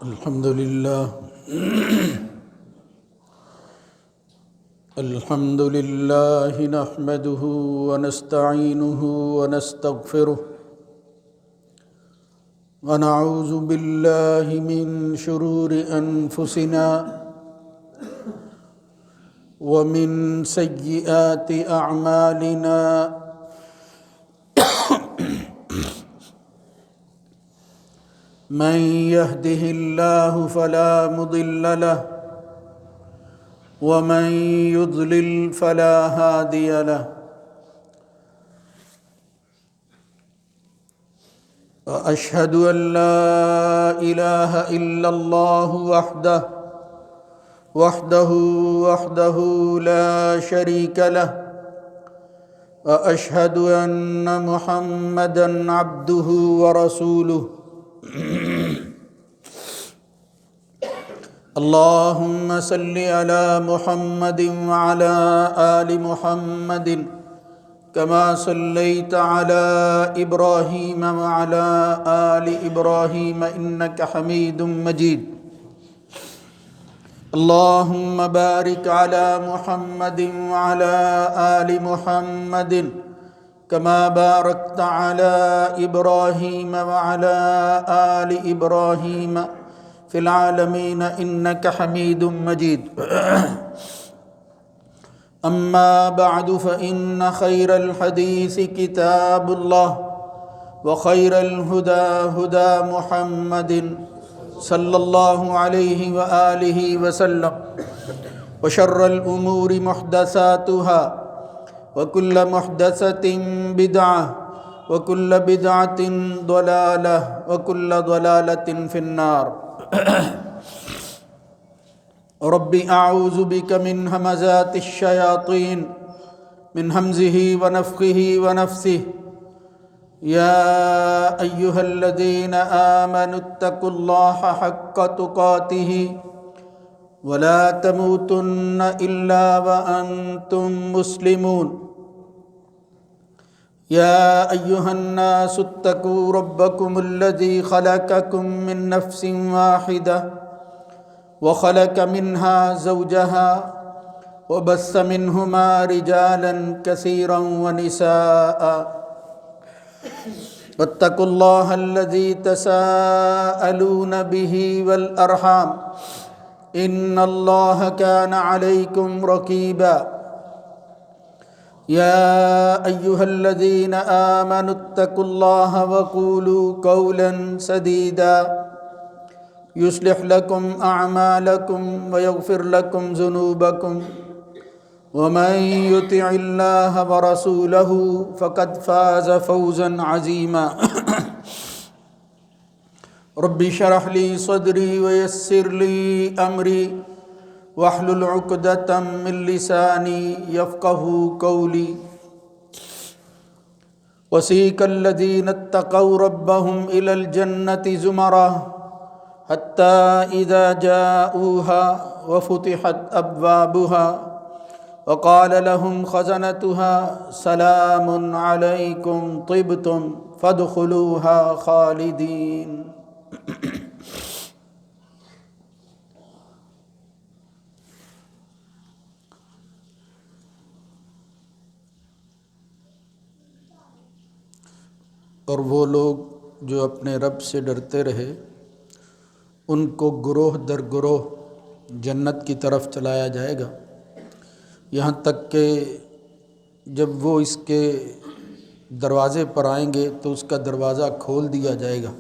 الحمد لله الحمد لله نحمده ونستعينه ونستغفره ونعوذ بالله من شرور أنفسنا ومن سيئات أعمالنا من يهده الله فلا مضل له ومن يضلل فلا هادي له وأشهد أن لا إله إلا الله وحده لا شريك له وأشهد أن محمدًا عبده ورسوله اللهم صل على محمد وعلى آل محمد كما صليت على إبراهيم وعلى آل إبراهيم إنك حميد مجيد اللهم بارك على محمد وعلى آل محمد كما باركت على إبراهيم وعلى آل إبراهيم في العالمين إنك حميد مجيد أما بعد فإن خير الحديث كتاب الله وخير الهدى هدى محمد صلى الله عليه وآله وسلم وشر الأمور محدثاتها وكل محدثة بدعة وكل بدعة ضلالة وكل ضلالة في النار رب أعوذ بك من همزات الشياطين من همزه ونفخه ونفثه يا أيها الذين آمنوا اتقوا الله حق تقاته ولا تموتن إلا وأنتم مسلمون يا أيها الناس اتقوا ربكم الذي خلقكم من نفس واحدة وخلق منها زوجها وبث منهما رجالا كثيرا ونساء واتقوا الله الذي تساءلون به والأرحام إن الله كان عليكم رقيبا يا أيها الذين آمنوا اتقوا الله وقولوا قولا سديدا يصلح لكم أعمالكم ويغفر لكم ذنوبكم ومن يطع الله ورسوله فقد فاز فوزا عظيما رب اشرح لي صدري ويسر لي أمري واحلل عقدة من لساني يفقه قولي وسيق الذين اتقوا ربهم إلى الجنة زمرا حتى إذا جاءوها وفتحت أبوابها وقال لهم خزنتها سلام عليكم طبتم فادخلوها خالدين اور وہ لوگ جو اپنے رب سے ڈرتے رہے ان کو گروہ در گروہ جنت کی طرف چلایا جائے گا، یہاں تک کہ جب وہ اس کے دروازے پر آئیں گے تو اس کا دروازہ کھول دیا جائے گا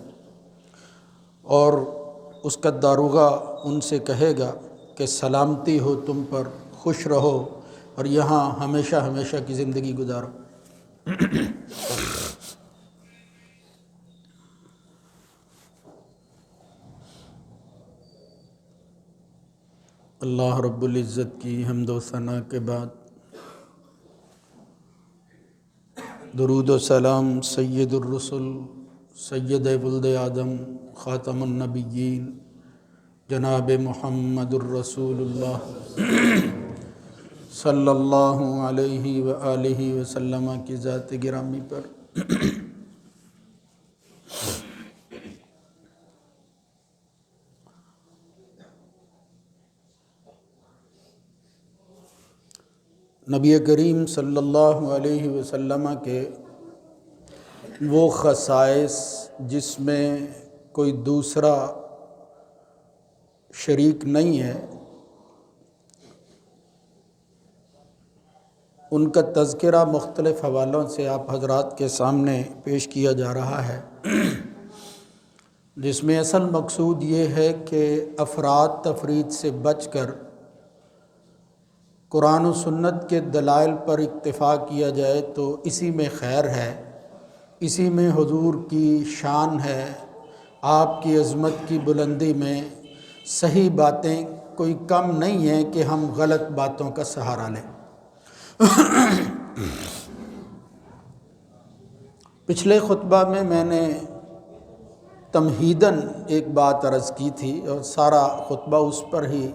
اور اس کا داروغہ ان سے کہے گا کہ سلامتی ہو تم پر، خوش رہو اور یہاں ہمیشہ ہمیشہ کی زندگی گزارو۔ اللہ رب العزت کی حمد و ثنا کے بعد درود و سلام سید الرسل سید ولد آدم خاتم النبیین جناب محمد الرسول اللہ صلی اللہ علیہ وآلہ وسلم کی ذات گرامی پر نبی کریم صلی اللہ علیہ وسلم کے وہ خصائص جس میں کوئی دوسرا شریک نہیں ہے، ان کا تذکرہ مختلف حوالوں سے آپ حضرات کے سامنے پیش کیا جا رہا ہے، جس میں اصل مقصود یہ ہے کہ افراد تفرید سے بچ کر قرآن و سنت کے دلائل پر اکتفا کیا جائے تو اسی میں خیر ہے، اسی میں حضور کی شان ہے، آپ کی عظمت کی بلندی میں صحیح باتیں کوئی کم نہیں ہیں کہ ہم غلط باتوں کا سہارا لیں۔ پچھلے خطبہ میں نے تمہیداً ایک بات عرض کی تھی اور سارا خطبہ اس پر ہی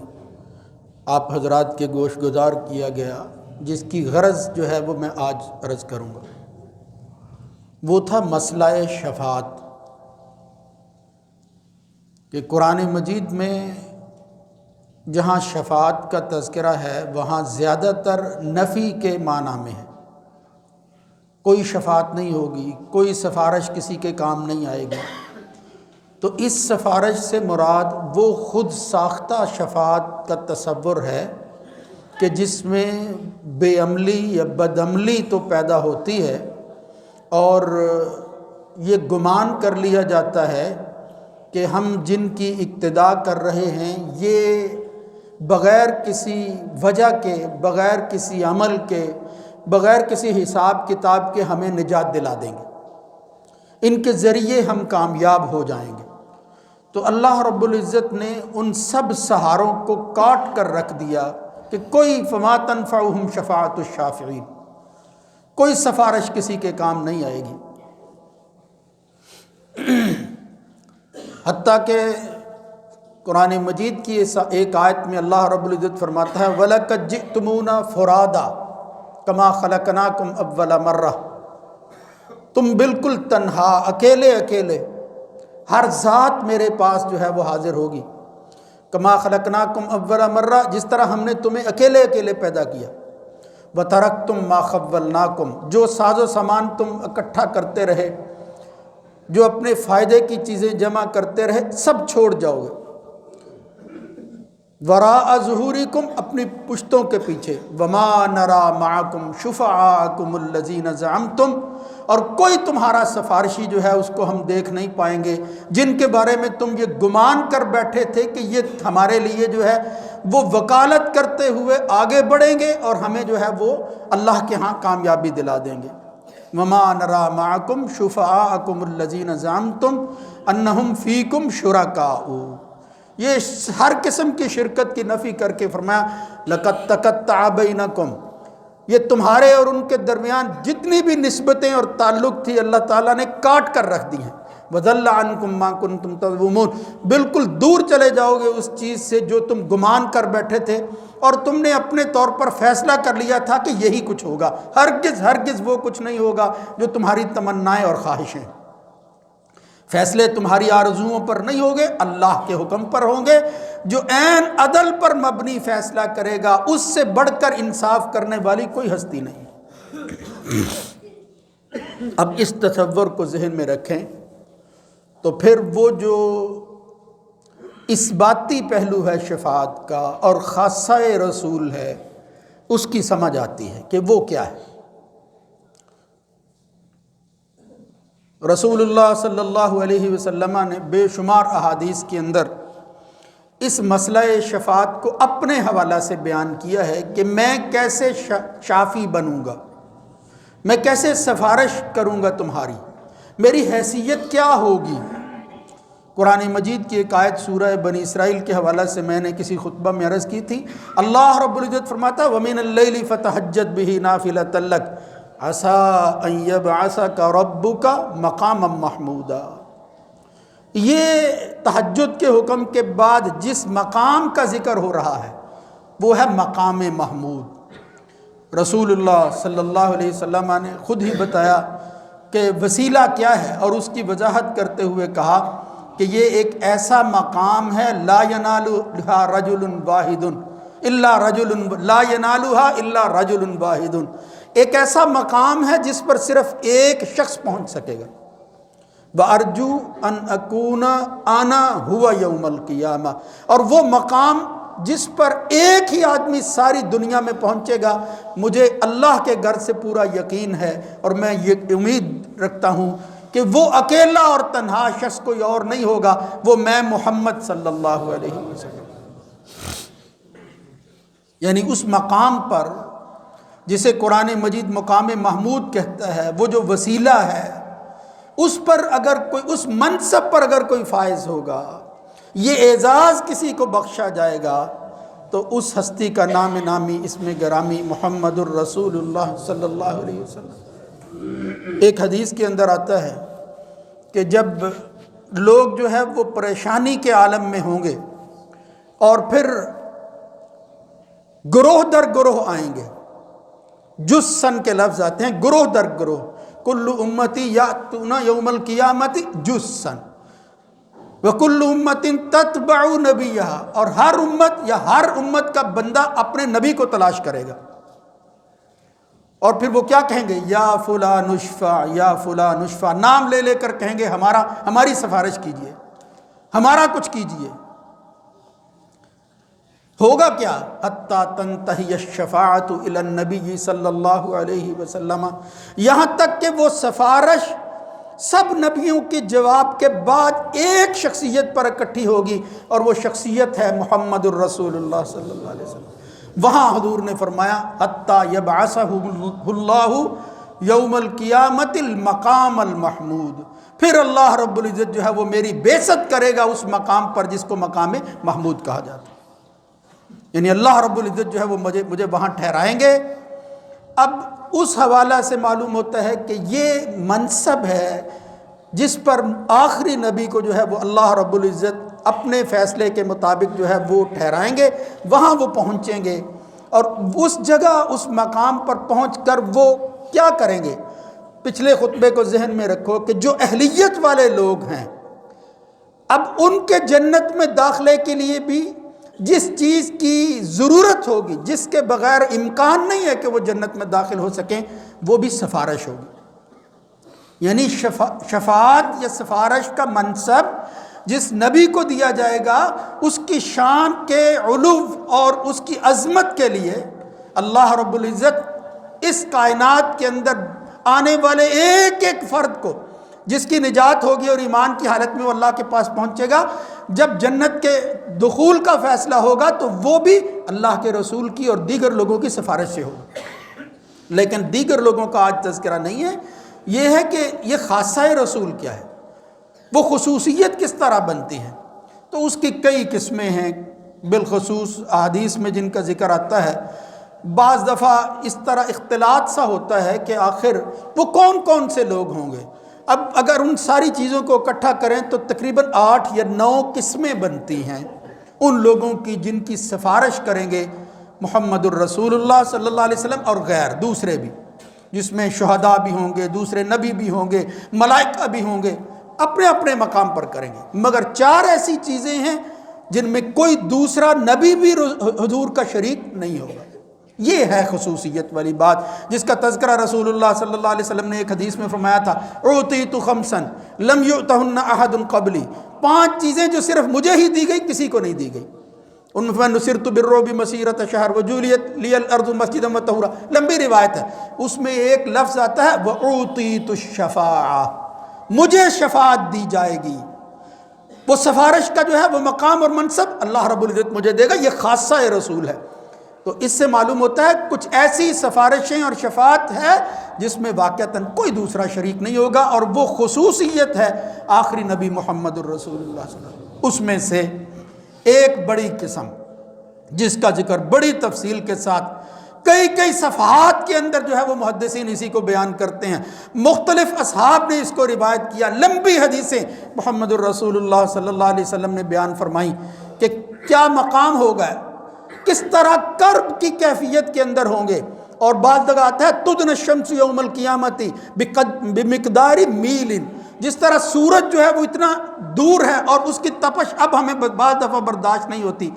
آپ حضرات کے گوش گزار کیا گیا، جس کی غرض جو ہے وہ میں آج عرض کروں گا۔ وہ تھا مسئلہ شفاعت، کہ قرآن مجید میں جہاں شفاعت کا تذکرہ ہے وہاں زیادہ تر نفی کے معنی میں ہے، کوئی شفاعت نہیں ہوگی، کوئی سفارش کسی کے کام نہیں آئے گی۔ تو اس سفارش سے مراد وہ خود ساختہ شفاعت کا تصور ہے کہ جس میں بے عملی یا بد عملی تو پیدا ہوتی ہے اور یہ گمان کر لیا جاتا ہے کہ ہم جن کی اقتداء کر رہے ہیں یہ بغیر کسی وجہ کے، بغیر کسی عمل کے، بغیر کسی حساب کتاب کے ہمیں نجات دلا دیں گے، ان کے ذریعے ہم کامیاب ہو جائیں گے۔ تو اللہ رب العزت نے ان سب سہاروں کو کاٹ کر رکھ دیا کہ کوئی فما تنفعہم شفاعت الشافعین، کوئی سفارش کسی کے کام نہیں آئے گی۔ حتیٰ کہ قرآن مجید کی ایک آیت میں اللہ رب العزت فرماتا ہے وَلَقَدْ جِئْتُمُونَا فُرَادًا كَمَا خَلَقْنَاكُمْ أَوَّلَ مَرَّةٍ، تم بالکل تنہا، اکیلے ہر ذات میرے پاس جو ہے وہ حاضر ہوگی، کما خلقناکم اول مرہ، جس طرح ہم نے تمہیں اکیلے پیدا کیا، وترکتم ما خولناکم، جو ساز و سامان تم اکٹھا کرتے رہے، جو اپنے فائدے کی چیزیں جمع کرتے رہے، سب چھوڑ جاؤ گے، وراء ظہورکم، اپنی پشتوں کے پیچھے، وما نرا معکم شفعاءکم الذین زعمتم، اور کوئی تمہارا سفارشی جو ہے اس کو ہم دیکھ نہیں پائیں گے جن کے بارے میں تم یہ گمان کر بیٹھے تھے کہ یہ ہمارے لیے جو ہے وہ وکالت کرتے ہوئے آگے بڑھیں گے اور ہمیں جو ہے وہ اللہ کے ہاں کامیابی دلا دیں گے۔ وما نرا معکم شفعاءکم الذین زعمتم انہم فیکم شرکاء، یہ ہر قسم کی شرکت کی نفی کر کے فرمایا لقد تقطع بینکم، یہ تمہارے اور ان کے درمیان جتنی بھی نسبتیں اور تعلق تھی اللہ تعالیٰ نے کاٹ کر رکھ دی ہیں۔ وَضَلَّ عَنْكُمْ مَا كُنْتُمْ تَزْعُمُونَ، بالکل دور چلے جاؤ گے اس چیز سے جو تم گمان کر بیٹھے تھے اور تم نے اپنے طور پر فیصلہ کر لیا تھا کہ یہی کچھ ہوگا۔ ہرگز وہ کچھ نہیں ہوگا جو تمہاری تمنائیں اور خواہشیں، فیصلے تمہاری آرزوؤں پر نہیں ہوں گے، اللہ کے حکم پر ہوں گے، جو عین عدل پر مبنی فیصلہ کرے گا، اس سے بڑھ کر انصاف کرنے والی کوئی ہستی نہیں۔ اب اس تصور کو ذہن میں رکھیں تو پھر وہ جو اثباتی پہلو ہے شفاعت کا اور خاصہ رسول ہے اس کی سمجھ آتی ہے کہ وہ کیا ہے۔ رسول اللہ صلی اللہ علیہ وسلم نے بے شمار احادیث کے اندر اس مسئلہ شفاعت کو اپنے حوالہ سے بیان کیا ہے کہ میں کیسے شافی بنوں گا، میں کیسے سفارش کروں گا تمہاری، میری حیثیت کیا ہوگی۔ قرآن مجید کی ایک آیت سورہ بنی اسرائیل کے حوالہ سے میں نے کسی خطبہ میں عرض کی تھی، اللہ رب العزت فرماتا ہے وَمِنَ اللَّيْلِ فَتَهَجَّدْ بِهِ نَافِلَةً لَكَ عَسَىٰ أَن يَبْعَثَكَ رَبُّكَ مَقَامًا مَحْمُودًا۔ یہ تہجد کے حکم کے بعد جس مقام کا ذکر ہو رہا ہے وہ ہے مقام محمود۔ رسول اللہ صلی اللہ علیہ وسلم نے خود ہی بتایا کہ وسیلہ کیا ہے اور اس کی وضاحت کرتے ہوئے کہا کہ یہ ایک ایسا مقام ہے لا ینالُھا رجل واحد، الا رجل لا ینالھا الا رجل واحد، ایک ایسا مقام ہے جس پر صرف ایک شخص پہنچ سکے گا۔ وَأَرْجُو أَنْ أَكُونَ أَنَا هُوَ يَوْمَ الْقِيَامَةِ، اور وہ مقام جس پر ایک ہی آدمی ساری دنیا میں پہنچے گا، مجھے اللہ کے گھر سے پورا یقین ہے، اور میں یہ امید رکھتا ہوں کہ وہ اکیلا اور تنہا شخص کوئی اور نہیں ہوگا، وہ میں محمد صلی اللہ علیہ وسلم۔ یعنی اس مقام پر جسے قرآن مجید مقام محمود کہتا ہے، وہ جو وسیلہ ہے، اس پر اگر کوئی، اس منصب پر اگر کوئی فائز ہوگا، یہ اعزاز کسی کو بخشا جائے گا، تو اس ہستی کا نام نامی اسم گرامی محمد الرسول اللہ صلی اللہ علیہ وسلم۔ ایک حدیث کے اندر آتا ہے کہ جب لوگ جو ہے وہ پریشانی کے عالم میں ہوں گے، اور پھر گروہ در گروہ آئیں گے، جسن کے لفظ آتے ہیں، گروہ در گروہ، کل امتی یاتون یوم القیامت جسن وکل امت تتبع نبیہا، اور ہر امت یا ہر امت کا بندہ اپنے نبی کو تلاش کرے گا، اور پھر وہ کیا کہیں گے؟ یا فلاں اشفع یا فلاں اشفع، نام لے لے کر کہیں گے ہماری سفارش کیجئے، ہمارا کچھ کیجئے۔ ہوگا کیا؟ حتی تنتہی الشفاعۃ الی النبی صلی اللہ علیہ وسلم، یہاں تک کہ وہ سفارش سب نبیوں کے جواب کے بعد ایک شخصیت پر اکٹھی ہوگی، اور وہ شخصیت ہے محمد الرسول اللہ صلی اللہ علیہ وسلم۔ وہاں حضور نے فرمایا حتی یبعثہ اللہ یوم القیامت المقام المحمود، پھر اللہ رب العزت جو ہے وہ میری بعثت کرے گا اس مقام پر جس کو مقام محمود کہا جاتا ہے، یعنی اللہ رب العزت جو ہے وہ مجھے وہاں ٹھہرائیں گے۔ اب اس حوالہ سے معلوم ہوتا ہے کہ یہ منصب ہے جس پر آخری نبی کو جو ہے وہ اللہ رب العزت اپنے فیصلے کے مطابق جو ہے وہ ٹھہرائیں گے، وہاں وہ پہنچیں گے، اور اس جگہ اس مقام پر پہنچ کر وہ کیا کریں گے؟ پچھلے خطبے کو ذہن میں رکھو کہ جو اہلیت والے لوگ ہیں، اب ان کے جنت میں داخلے کے لیے بھی جس چیز کی ضرورت ہوگی، جس کے بغیر امکان نہیں ہے کہ وہ جنت میں داخل ہو سکیں، وہ بھی سفارش ہوگی۔ یعنی شفاعت یا سفارش کا منصب جس نبی کو دیا جائے گا، اس کی شان کے علو اور اس کی عظمت کے لیے اللہ رب العزت اس کائنات کے اندر آنے والے ایک ایک فرد کو جس کی نجات ہوگی اور ایمان کی حالت میں وہ اللہ کے پاس پہنچے گا، جب جنت کے دخول کا فیصلہ ہوگا تو وہ بھی اللہ کے رسول کی اور دیگر لوگوں کی سفارش سے ہوگا۔ لیکن دیگر لوگوں کا آج تذکرہ نہیں ہے، یہ ہے کہ یہ خاصہ رسول کیا ہے، وہ خصوصیت کس طرح بنتی ہے، تو اس کی کئی قسمیں ہیں، بالخصوص احادیث میں جن کا ذکر آتا ہے۔ بعض دفعہ اس طرح اختلاط سا ہوتا ہے کہ آخر وہ کون کون سے لوگ ہوں گے۔ اب اگر ان ساری چیزوں کو اکٹھا کریں تو تقریباً 8 یا 9 قسمیں بنتی ہیں ان لوگوں کی جن کی سفارش کریں گے محمد الرسول اللہ صلی اللہ علیہ وسلم اور غیر دوسرے بھی، جس میں شہداء بھی ہوں گے، دوسرے نبی بھی ہوں گے، ملائکہ بھی ہوں گے، اپنے اپنے مقام پر کریں گے۔ مگر 4 ایسی چیزیں ہیں جن میں کوئی دوسرا نبی بھی حضور کا شریک نہیں ہوگا۔ یہ ہے خصوصیت والی بات جس کا تذکرہ رسول اللہ صلی اللہ علیہ وسلم نے ایک حدیث میں فرمایا تھا، اعطیت خمسا لم یؤتہن احد قبلی، 5 چیزیں جو صرف مجھے ہی دی گئی، کسی کو نہیں دی گئی۔ ان میں نصرت بالرعب مسیرۃ شہر وجولیت لی الارض مسجدا وطہورا، لمبی روایت ہے، اس میں ایک لفظ آتا ہے واعطیت الشفاعہ، مجھے شفاعت دی جائے گی۔ وہ سفارش کا جو ہے وہ مقام اور منصب اللہ رب العزت مجھے دے گا، یہ خاصہ رسول ہے۔ تو اس سے معلوم ہوتا ہے کچھ ایسی سفارشیں اور شفاعت ہے جس میں واقعتاً کوئی دوسرا شریک نہیں ہوگا، اور وہ خصوصیت ہے آخری نبی محمد الرسول اللہ صلی اللہ علیہ وسلم۔ اس میں سے ایک بڑی قسم جس کا ذکر بڑی تفصیل کے ساتھ کئی صفحات کے اندر جو ہے وہ محدثین اسی کو بیان کرتے ہیں، مختلف اصحاب نے اس کو روایت کیا، لمبی حدیثیں محمد الرسول اللہ صلی اللہ علیہ وسلم نے بیان فرمائی کہ کیا مقام ہوگا، کس طرح کرب کی کیفیت کے اندر ہوں گے۔ اور بعض جگہ آتا ہے تدن الشمس یوم القیامت بمقدار میل، جس طرح سورج جو ہے وہ اتنا دور ہے اور اس کی تپش اب ہمیں بعض دفعہ برداشت نہیں ہوتی،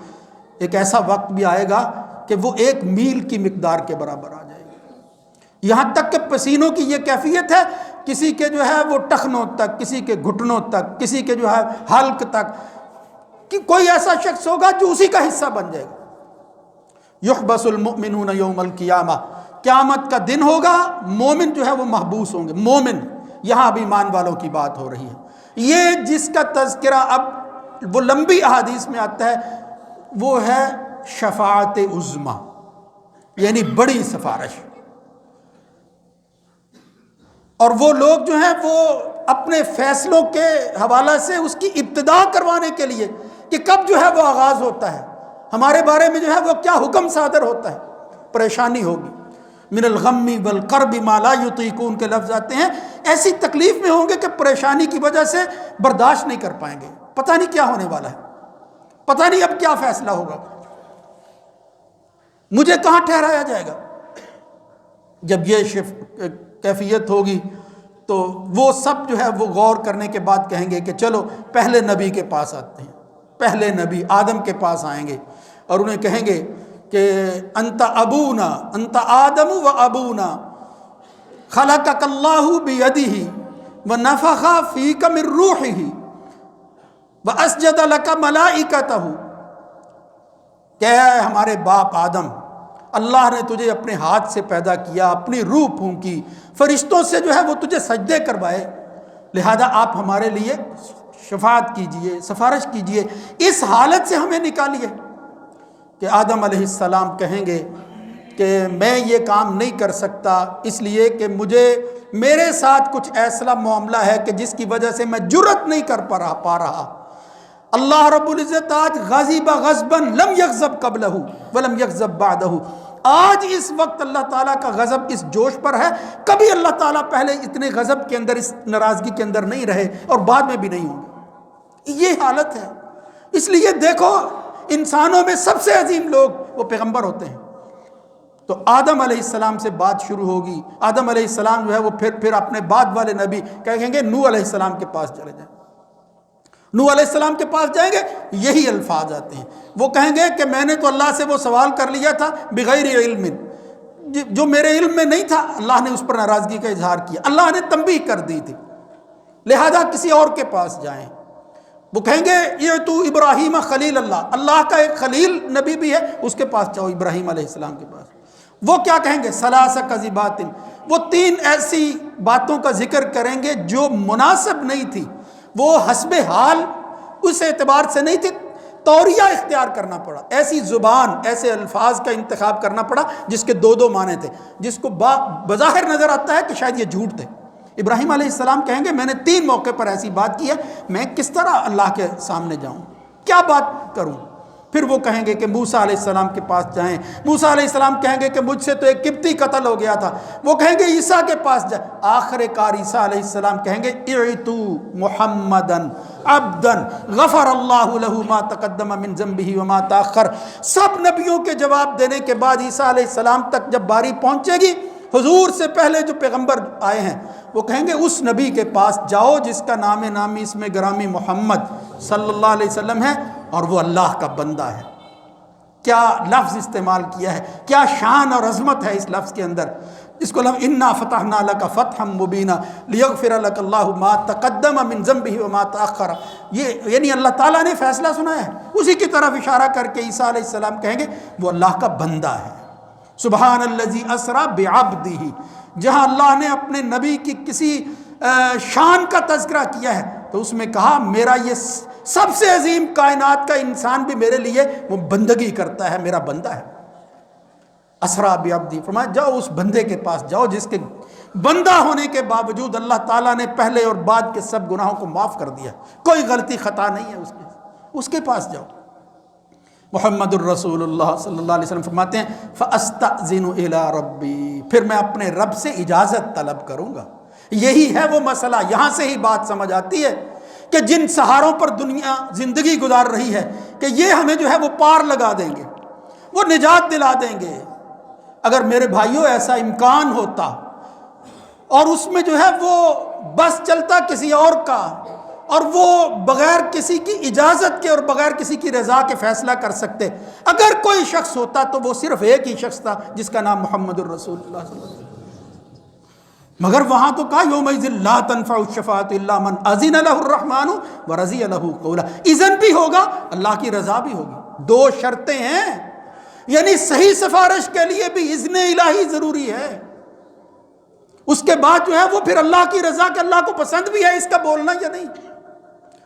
ایک ایسا وقت بھی آئے گا کہ وہ 1 میل کی مقدار کے برابر آ جائے گی۔ یہاں تک کہ پسینوں کی یہ کیفیت ہے، کسی کے جو ہے وہ ٹخنوں تک، کسی کے گھٹنوں تک، کسی کے جو ہے حلق تک، کہ کوئی ایسا شخص ہوگا جو اسی کا حصہ بن جائے گا۔ یحبس المؤمنون یوم القیامہ، قیامت کا دن ہوگا، مومن جو ہے وہ محبوس ہوں گے۔ مومن، یہاں بھی ایمان والوں کی بات ہو رہی ہے۔ یہ جس کا تذکرہ اب وہ لمبی احادیث میں آتا ہے وہ ہے شفاعت عظمیٰ، یعنی بڑی سفارش۔ اور وہ لوگ جو ہیں وہ اپنے فیصلوں کے حوالے سے اس کی ابتدا کروانے کے لیے کہ کب جو ہے وہ آغاز ہوتا ہے، ہمارے بارے میں جو ہے وہ کیا حکم صادر ہوتا ہے، پریشانی ہوگی۔ من الغم والکرب ما لا یطیقون کے لفظ آتے ہیں، ایسی تکلیف میں ہوں گے کہ پریشانی کی وجہ سے برداشت نہیں کر پائیں گے، پتہ نہیں کیا ہونے والا ہے، پتہ نہیں اب کیا فیصلہ ہوگا، مجھے کہاں ٹھہرایا جائے گا۔ جب یہ کیفیت ہوگی تو وہ سب جو ہے وہ غور کرنے کے بعد کہیں گے کہ چلو پہلے نبی کے پاس آتے ہیں، پہلے نبی آدم کے پاس آئیں گے اور انہیں کہیں گے کہ انت ابونا، انت آدم و ابونا، خلقک اللہ بیدہ ونفخ فیک من روحہ واسجد لک ملائکتہ، کہ اے ہمارے باپ آدم، اللہ نے تجھے اپنے ہاتھ سے پیدا کیا، اپنی روح پھونکی، فرشتوں سے جو ہے وہ تجھے سجدے کروائے، لہذا آپ ہمارے لیے شفاعت کیجئے، سفارش کیجئے، اس حالت سے ہمیں نکالیے۔ کہ آدم علیہ السلام کہیں گے کہ میں یہ کام نہیں کر سکتا، اس لیے کہ میرے ساتھ کچھ ایسا معاملہ ہے کہ جس کی وجہ سے میں جرأت نہیں کر پا رہا۔ اللہ رب العزت آج غضب غضبا لم یغضب قبلہ ولم یغضب بعدہ، آج اس وقت اللہ تعالیٰ کا غضب اس جوش پر ہے، کبھی اللہ تعالیٰ پہلے اتنے غضب کے اندر، اس ناراضگی کے اندر نہیں رہے اور بعد میں بھی نہیں ہوں گے۔ یہ حالت ہے۔ اس لیے دیکھو انسانوں میں سب سے عظیم لوگ وہ پیغمبر ہوتے ہیں۔ تو آدم علیہ السلام سے بات شروع ہوگی، آدم علیہ السلام جو ہے وہ پھر اپنے بعد والے نبی کہیں گے نوح علیہ السلام کے پاس چلے جائیں، نوح علیہ السلام کے پاس جائیں گے، یہی الفاظ آتے ہیں۔ وہ کہیں گے کہ میں نے تو اللہ سے وہ سوال کر لیا تھا بغیر علم، جو میرے علم میں نہیں تھا، اللہ نے اس پر ناراضگی کا اظہار کیا، اللہ نے تنبیہ کر دی تھی، لہذا کسی اور کے پاس جائیں۔ وہ کہیں گے یہ تو ابراہیم خلیل اللہ کا ایک خلیل نبی بھی ہے، اس کے پاس جاؤ، ابراہیم علیہ السلام کے پاس۔ وہ کیا کہیں گے؟ ثلاث کذبات، وہ 3 ایسی باتوں کا ذکر کریں گے جو مناسب نہیں تھی، وہ حسب حال اس اعتبار سے نہیں تھی، توریہ اختیار کرنا پڑا، ایسی زبان، ایسے الفاظ کا انتخاب کرنا پڑا جس کے 2 معنی تھے، جس کو بظاہر نظر آتا ہے کہ شاید یہ جھوٹ تھے۔ ابراہیم علیہ السلام کہیں گے میں نے 3 موقع پر ایسی بات کی ہے، میں کس طرح اللہ کے سامنے جاؤں، کیا بات کروں؟ پھر وہ کہیں گے کہ موسیٰ علیہ السلام کے پاس جائیں، موسیٰ علیہ السلام کہیں گے کہ مجھ سے تو ایک قبطی قتل ہو گیا تھا، وہ کہیں گے عیسیٰ کے پاس جائیں، آخر کار عیسیٰ علیہ السلام کہیں گے اعطو محمدن عبدا غفر اللہ لہ ما تقدم من ذنبہ وما تاخر۔ سب نبیوں کے جواب دینے کے بعد عیسیٰ علیہ السلام تک جب باری پہنچے گی، حضور سے پہلے جو پیغمبر آئے ہیں وہ کہیں گے اس نبی کے پاس جاؤ جس کا نام نامی اس میں گرامی محمد صلی اللہ علیہ وسلم ہے اور وہ اللہ کا بندہ ہے۔ کیا لفظ استعمال کیا ہے، کیا شان اور عظمت ہے اس لفظ کے اندر، اس کو لفظ انا فتحنا لک فتحا مبینا لیغفر لک اللہ ما تقدم من ذنبہ وما تاخر، یہ یعنی اللہ تعالیٰ نے فیصلہ سنایا ہے، اسی کی طرف اشارہ کر کے عیسیٰ علیہ السلام کہیں گے وہ اللہ کا بندہ ہے۔ سبحان الذی اسری بعبدہ، جہاں اللہ نے اپنے نبی کی کسی شان کا تذکرہ کیا ہے تو اس میں کہا میرا یہ سب سے عظیم کائنات کا انسان بھی میرے لیے وہ بندگی کرتا ہے، میرا بندہ ہے۔ اسری بعبدہ، فرمایا جاؤ اس بندے کے پاس جاؤ جس کے بندہ ہونے کے باوجود اللہ تعالیٰ نے پہلے اور بعد کے سب گناہوں کو معاف کر دیا، کوئی غلطی خطا نہیں ہے اس کے پاس جاؤ۔ محمد الرسول اللہ صلی اللہ علیہ وسلم فرماتے ہیں فَأَسْتَأْذِنُ إِلَىٰ رَبِّي، پھر میں اپنے رب سے اجازت طلب کروں گا۔ یہی ہے وہ مسئلہ، یہاں سے ہی بات سمجھ آتی ہے کہ جن سہاروں پر دنیا زندگی گزار رہی ہے کہ یہ ہمیں جو ہے وہ پار لگا دیں گے، وہ نجات دلا دیں گے۔ اگر میرے بھائیوں ایسا امکان ہوتا اور اس میں جو ہے وہ بس چلتا کسی اور کا اور وہ بغیر کسی کی اجازت کے اور بغیر کسی کی رضا کے فیصلہ کر سکتے. اگر کوئی شخص ہوتا تو وہ صرف ایک ہی شخص تھا جس کا نام محمد الرسول اللہ صلی اللہ علیہ وسلم. مگر وہاں تو کہا یومئذ لا تنفع الشفاعۃ الا من اذن له الرحمن ورضی له قولا. اذن بھی ہوگا، اللہ کی رضا بھی ہوگی. دو شرطیں ہیں، یعنی صحیح سفارش کے لیے بھی اذن الہی ضروری ہے. اس کے بعد جو ہے وہ پھر اللہ کی رضا کہ اللہ کو پسند بھی ہے اس کا بولنا یا نہیں.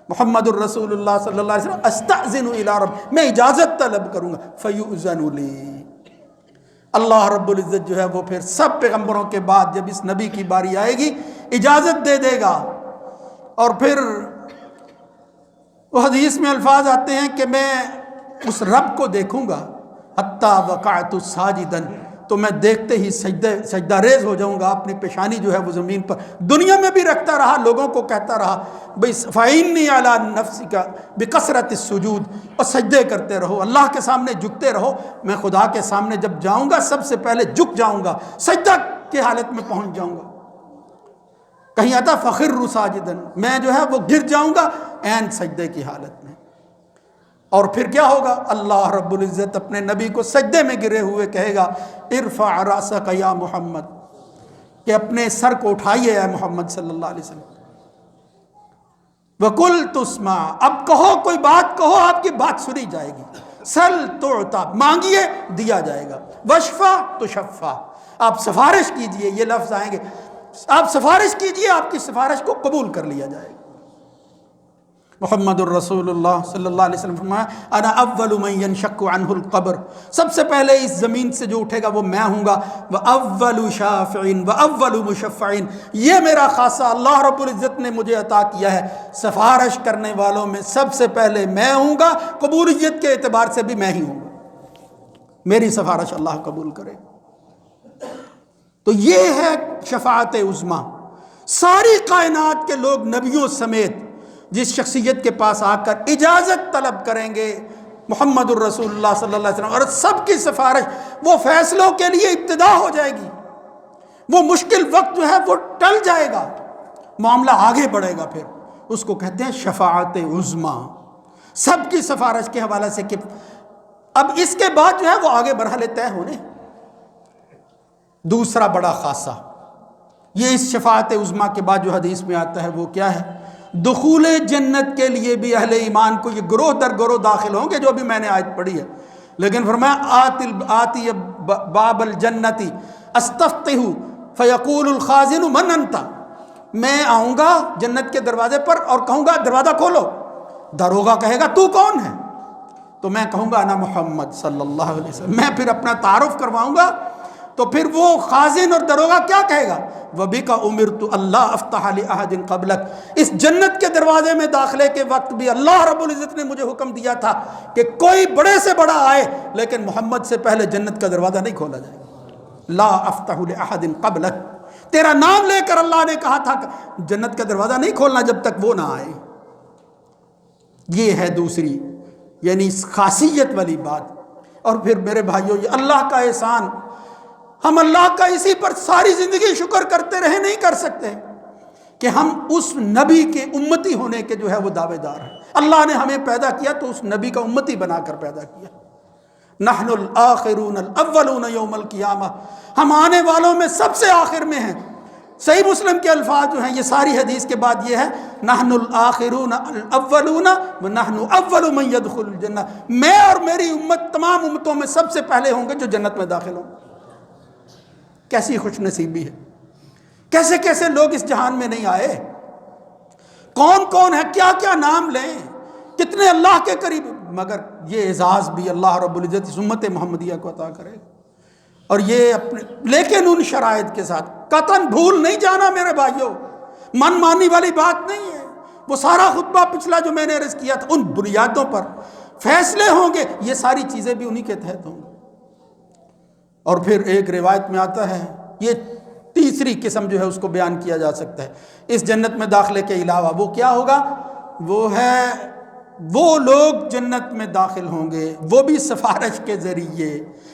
محمد الرسول اللہ صلی اللہ علیہ وسلم استأذن الی رب، میں اجازت طلب کروں گا، فیؤذن لی. اللہ رب العزت جو ہے وہ پھر سب پیغمبروں کے بعد جب اس نبی کی باری آئے گی اجازت دے دے گا. اور پھر وہ حدیث میں الفاظ آتے ہیں کہ میں اس رب کو دیکھوں گا حتی وقعت ساجدا، تو میں دیکھتے ہی سجدہ ریز ہو جاؤں گا. اپنی پیشانی جو ہے وہ زمین پر دنیا میں بھی رکھتا رہا، لوگوں کو کہتا رہا بھئی فَإِنِّي عَلَىٰ نَفْسِكَ بِكَثْرَةِ السُّجُودِ، اور سجدے کرتے رہو، اللہ کے سامنے جھکتے رہو. میں خدا کے سامنے جب جاؤں گا سب سے پہلے جھک جاؤں گا، سجدہ کی حالت میں پہنچ جاؤں گا. کہیں آتا فَخِرُّ سَاجِدًا، میں جو ہے وہ گر جاؤں گا عین سجدے کی حالت میں. اور پھر کیا ہوگا؟ اللہ رب العزت اپنے نبی کو سجدے میں گرے ہوئے کہے گا ارفع راسک یا محمد، کہ اپنے سر کو اٹھائیے اے محمد صلی اللہ علیہ وسلم. وَقُلْ تُسْمَعْ، اب کہو، کوئی بات کہو، آپ کی بات سنی جائے گی. سل تُعْطَى، مانگیے دیا جائے گا. وَشْفَعْ تُشَفَّعْ، آپ سفارش کیجئے، یہ لفظ آئیں گے، آپ سفارش کیجئے، آپ کی سفارش کو قبول کر لیا جائے گا. محمد الرسول اللہ صلی اللہ علیہ وسلم فرمایا انا اول من ينشق عنه القبر، سب سے پہلے اس زمین سے جو اٹھے گا وہ میں ہوں گا. واول شافع واول مشفع، یہ میرا خاصہ اللہ رب العزت نے مجھے عطا کیا ہے. سفارش کرنے والوں میں سب سے پہلے میں ہوں گا، قبولیت کے اعتبار سے بھی میں ہی ہوں گا. میری سفارش اللہ قبول کرے. تو یہ ہے شفاعت عظمیٰ. ساری کائنات کے لوگ نبیوں سمیت جس شخصیت کے پاس آ کر اجازت طلب کریں گے محمد الرسول اللہ صلی اللہ علیہ وسلم، اور سب کی سفارش وہ فیصلوں کے لیے ابتدا ہو جائے گی. وہ مشکل وقت جو ہے وہ ٹل جائے گا، معاملہ آگے بڑھے گا. پھر اس کو کہتے ہیں شفاعت عظمیٰ، سب کی سفارش کے حوالے سے. کہ اب اس کے بعد جو ہے وہ آگے مرحلے طے ہونے. دوسرا بڑا خاصہ یہ اس شفاعت عظمیٰ کے بعد جو حدیث میں آتا ہے وہ کیا ہے؟ دخول جنت کے لیے بھی اہل ایمان کو یہ گروہ در گروہ داخل ہوں گے جو بھی میں نے آیت پڑھی ہے. لیکن فرمایا آتی باب الجنت استفتح فیقول الخازن من انت، میں آؤں گا جنت کے دروازے پر اور کہوں گا دروازہ کھولو. داروغہ کہے گا تو کون ہے؟ تو میں کہوں گا انا محمد صلی اللہ علیہ وسلم. میں پھر اپنا تعارف کرواؤں گا. تو پھر وہ خازن اور داروغہ کیا کہے گا؟ وَبِكَ أُمِرْتُ اللَّهَ أَفْتَحَ لِأَحَدٍ قَبْلَكَ، اس جنت کے دروازے میں داخلے کے وقت بھی اللہ رب العزت نے مجھے حکم دیا تھا کہ کوئی بڑے سے بڑا آئے لیکن محمد سے پہلے جنت کا دروازہ نہیں کھولا جائے گا. لا افتح لأحد قبلک، تیرا نام لے کر اللہ نے کہا تھا کہ جنت کا دروازہ نہیں کھولنا جب تک وہ نہ آئے. یہ ہے دوسری یعنی خاصیت والی بات. اور پھر میرے بھائیوں یہ اللہ کا احسان، ہم اللہ کا اسی پر ساری زندگی شکر کرتے رہے نہیں کر سکتے کہ ہم اس نبی کے امتی ہونے کے جو ہے وہ دعوے دار ہیں. اللہ نے ہمیں پیدا کیا تو اس نبی کا امتی بنا کر پیدا کیا. نحن الآخرون الاولون یوم القیامہ، ہم آنے والوں میں سب سے آخر میں ہیں. صحیح مسلم کے الفاظ جو ہیں یہ ساری حدیث کے بعد یہ ہے نحن الآخرون الاولون ونحن اول من يدخل الجنہ، میں اور میری امت تمام امتوں میں سب سے پہلے ہوں گے جو جنت میں داخل ہوں. کیسی خوش نصیبی ہے، کیسے کیسے لوگ اس جہان میں نہیں آئے، کون کون ہے، کیا کیا نام لیں، کتنے اللہ کے قریب. مگر یہ اعزاز بھی اللہ رب العزت اس امت محمدیہ کو عطا کرے. اور یہ اپنے لیکن ان شرائط کے ساتھ قطعاً بھول نہیں جانا میرے بھائیوں، من مانی والی بات نہیں ہے. وہ سارا خطبہ پچھلا جو میں نے عرض کیا تھا ان بنیادوں پر فیصلے ہوں گے، یہ ساری چیزیں بھی انہی کے تحت ہوں گی. اور پھر ایک روایت میں آتا ہے، یہ تیسری قسم جو ہے اس کو بیان کیا جا سکتا ہے اس جنت میں داخلے کے علاوہ. وہ کیا ہوگا؟ وہ ہے وہ لوگ جنت میں داخل ہوں گے وہ بھی سفارش کے ذریعے.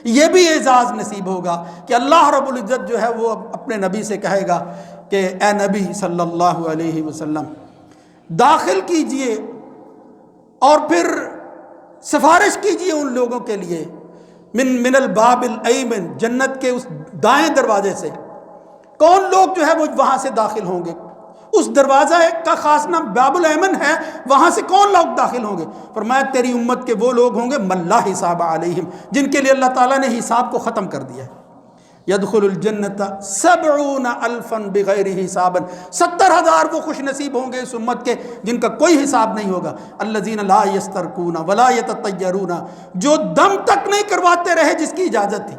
یہ بھی اعزاز نصیب ہوگا کہ اللہ رب العزت جو ہے وہ اپنے نبی سے کہے گا کہ اے نبی صلی اللہ علیہ وسلم داخل کیجئے اور پھر سفارش کیجئے ان لوگوں کے لیے من الباب الایمن، جنت کے اس دائیں دروازے سے۔ کون لوگ جو ہے وہ وہاں سے داخل ہوں گے؟ اس دروازہ کا خاص نام باب الایمن ہے، وہاں سے کون لوگ داخل ہوں گے؟ فرمایا تیری امت کے وہ لوگ ہوں گے من لا حساب علیہم، جن کے لیے اللہ تعالیٰ نے حساب کو ختم کر دیا ہے۔ یدخل الجنت 70,000 بغیر حساب، 70,000 وہ خوش نصیب ہوں گے اس امت کے جن کا کوئی حساب نہیں ہوگا۔ الذین لا یسترقون ولا یتطیرون، جو دم تک نہیں کرواتے رہے جس کی اجازت تھی،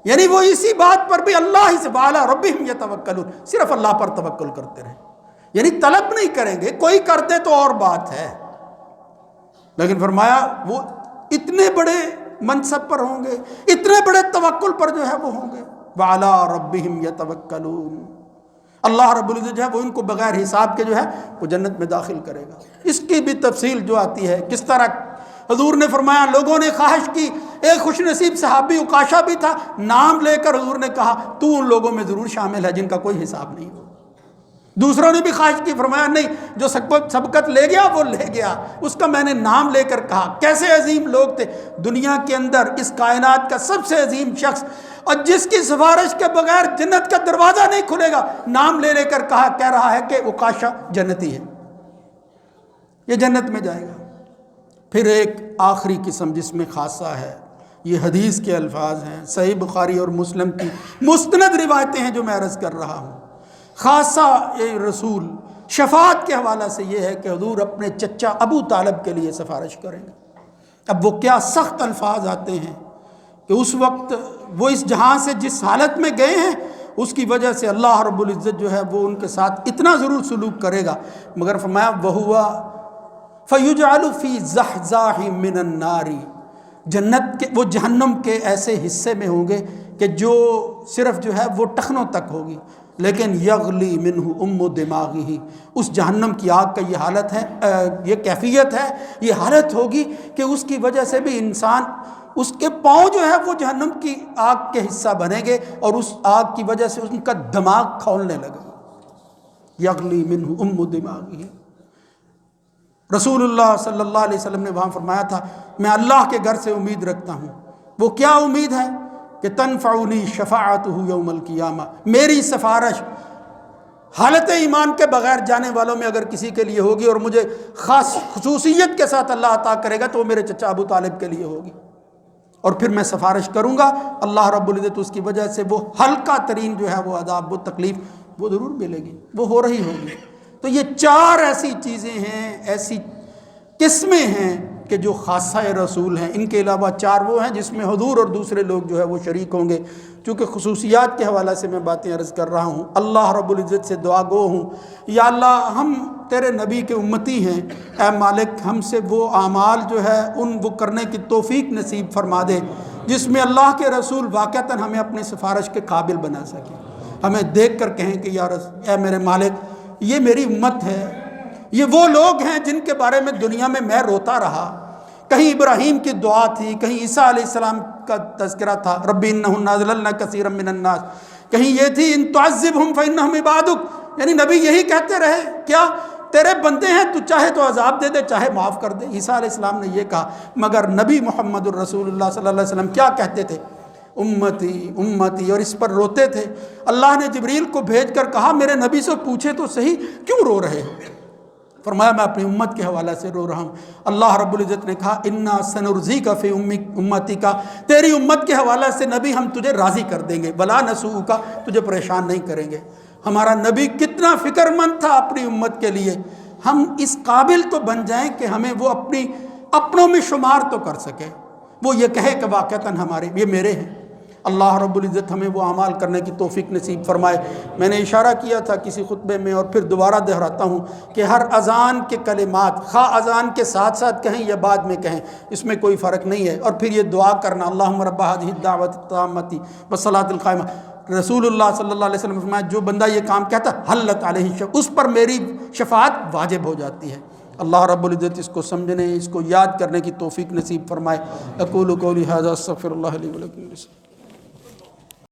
یعنی وہ اسی بات پر بھی اللہ ہی سے وعلی ربہم یتوکلون، صرف اللہ پر توکل کرتے رہے، یعنی طلب نہیں کریں گے، کوئی کر دے تو اور بات ہے، لیکن فرمایا وہ اتنے بڑے منصب پر ہوں گے، اتنے بڑے توکل پر جو ہے وہ ہوں گے۔ وعلی ربہم یتوکلون، اللہ رب العزت جو ہے وہ ان کو بغیر حساب کے جو ہے وہ جنت میں داخل کرے گا۔ اس کی بھی تفصیل جو آتی ہے کس طرح حضور نے فرمایا، لوگوں نے خواہش کی، ایک خوش نصیب صحابی عکاشہ بھی تھا، نام لے کر حضور نے کہا تو ان لوگوں میں ضرور شامل ہے جن کا کوئی حساب نہیں ہو۔ دوسروں نے بھی خواہش کی، فرمایا نہیں، جو سبقت لے گیا وہ لے گیا، اس کا میں نے نام لے کر کہا۔ کیسے عظیم لوگ تھے، دنیا کے اندر اس کائنات کا سب سے عظیم شخص، اور جس کی سفارش کے بغیر جنت کا دروازہ نہیں کھلے گا، نام لے لے کر کہا، کہہ رہا ہے کہ عکاشہ جنتی ہے، یہ جنت میں جائے گا۔ پھر ایک آخری قسم جس میں خاصہ ہے، یہ حدیث کے الفاظ ہیں، صحیح بخاری اور مسلم کی مستند روایتیں ہیں جو میں عرض کر رہا ہوں۔ خاصہ رسول شفاعت کے حوالہ سے یہ ہے کہ حضور اپنے چچا ابو طالب کے لیے سفارش کریں گے۔ اب وہ کیا سخت الفاظ آتے ہیں کہ اس وقت وہ اس جہاں سے جس حالت میں گئے ہیں اس کی وجہ سے اللہ رب العزت جو ہے وہ ان کے ساتھ اتنا ضرور سلوک کرے گا، مگر فرمایا وَهُوَ فَيُجْعَلُ فِي زَحْزَاحٍ مِّنَ النَّارِ، جنت کے وہ جہنم کے ایسے حصے میں ہوں گے کہ جو صرف جو ہے وہ ٹخنوں تک ہوگی، لیکن یغلی منہ ام دماغی، اس جہنم کی آگ کا یہ حالت ہے، یہ کیفیت ہے، یہ حالت ہوگی کہ اس کی وجہ سے بھی انسان، اس کے پاؤں جو ہے وہ جہنم کی آگ کے حصہ بنیں گے اور اس آگ کی وجہ سے ان کا دماغ کھولنے لگے گا۔ یغلی منہ ام دماغی، رسول اللہ صلی اللہ علیہ وسلم نے وہاں فرمایا تھا میں اللہ کے گھر سے امید رکھتا ہوں، وہ کیا امید ہے کہ تنفعنی شفاعتہ یوم القیامہ، میری سفارش حالت ایمان کے بغیر جانے والوں میں اگر کسی کے لیے ہوگی اور مجھے خاص خصوصیت کے ساتھ اللہ عطا کرے گا تو وہ میرے چچا ابو طالب کے لیے ہوگی، اور پھر میں سفارش کروں گا، اللہ رب العزت اس کی وجہ سے وہ ہلکا ترین جو ہے وہ عذاب، وہ تکلیف وہ ضرور ملے گی، وہ ہو رہی ہوگی۔ تو یہ چار ایسی چیزیں ہیں، ایسی قسمیں ہیں کہ جو خاصہ رسول ہیں، ان کے علاوہ چار وہ ہیں جس میں حضور اور دوسرے لوگ جو ہے وہ شریک ہوں گے۔ چونکہ خصوصیات کے حوالے سے میں باتیں عرض کر رہا ہوں، اللہ رب العزت سے دعا گو ہوں، یا اللہ ہم تیرے نبی کے امتی ہیں، اے مالک ہم سے وہ اعمال جو ہے وہ کرنے کی توفیق نصیب فرما دے جس میں اللہ کے رسول واقعتاً ہمیں اپنی سفارش کے قابل بنا سکیں، ہمیں دیکھ کر کہیں کہ اے میرے مالک یہ میری امت ہے، یہ وہ لوگ ہیں جن کے بارے میں دنیا میں روتا رہا، کہیں ابراہیم کی دعا تھی، کہیں عیسیٰ علیہ السلام کا تذکرہ تھا، ربی انہن اضللن کثیرا من الناس، کہیں یہ تھی ان تعذبہم فانہم عبادک، یعنی نبی یہی کہتے رہے کیا تیرے بندے ہیں، تو چاہے تو عذاب دے دے چاہے معاف کر دے، عیسیٰ علیہ السلام نے یہ کہا، مگر نبی محمد الرسول اللہ صلی اللہ علیہ وسلم کیا کہتے تھے؟ امتی امتی، اور اس پر روتے تھے۔ اللہ نے جبریل کو بھیج کر کہا میرے نبی سے پوچھے تو صحیح کیوں رو رہے ہو؟ فرمایا میں اپنی امت کے حوالے سے رو رہا ہوں۔ اللہ رب العزت نے کہا انا سنرضیک فی امتی کا، تیری امت کے حوالے سے نبی ہم تجھے راضی کر دیں گے، ولا نسوءک، تجھے پریشان نہیں کریں گے۔ ہمارا نبی کتنا فکر مند تھا اپنی امت کے لیے، ہم اس قابل تو بن جائیں کہ ہمیں وہ اپنوں میں شمار تو کر سکے، وہ یہ کہے کہ واقعتاً ہمارے یہ میرے ہیں۔ اللہ رب العزت ہمیں وہ اعمال کرنے کی توفیق نصیب فرمائے۔ میں نے اشارہ کیا تھا کسی خطبے میں اور پھر دوبارہ دہراتا ہوں کہ ہر اذان کے کلمات خواہ اذان کے ساتھ ساتھ کہیں یا بعد میں کہیں، اس میں کوئی فرق نہیں ہے، اور پھر یہ دعا کرنا اللہم رب هذه الدعوۃ التامۃ والصلاۃ القائمہ۔ رسول اللہ صلی اللہ علیہ وسلم فرمایا جو بندہ یہ کام کہتا حلت علیہ اس پر میری شفاعت واجب ہو جاتی ہے۔ اللہ رب العزت اس کو سمجھنے، اس کو یاد کرنے کی توفیق نصیب فرمائے۔ اقول قولی ھذا استغفر اللہ لی ولکم۔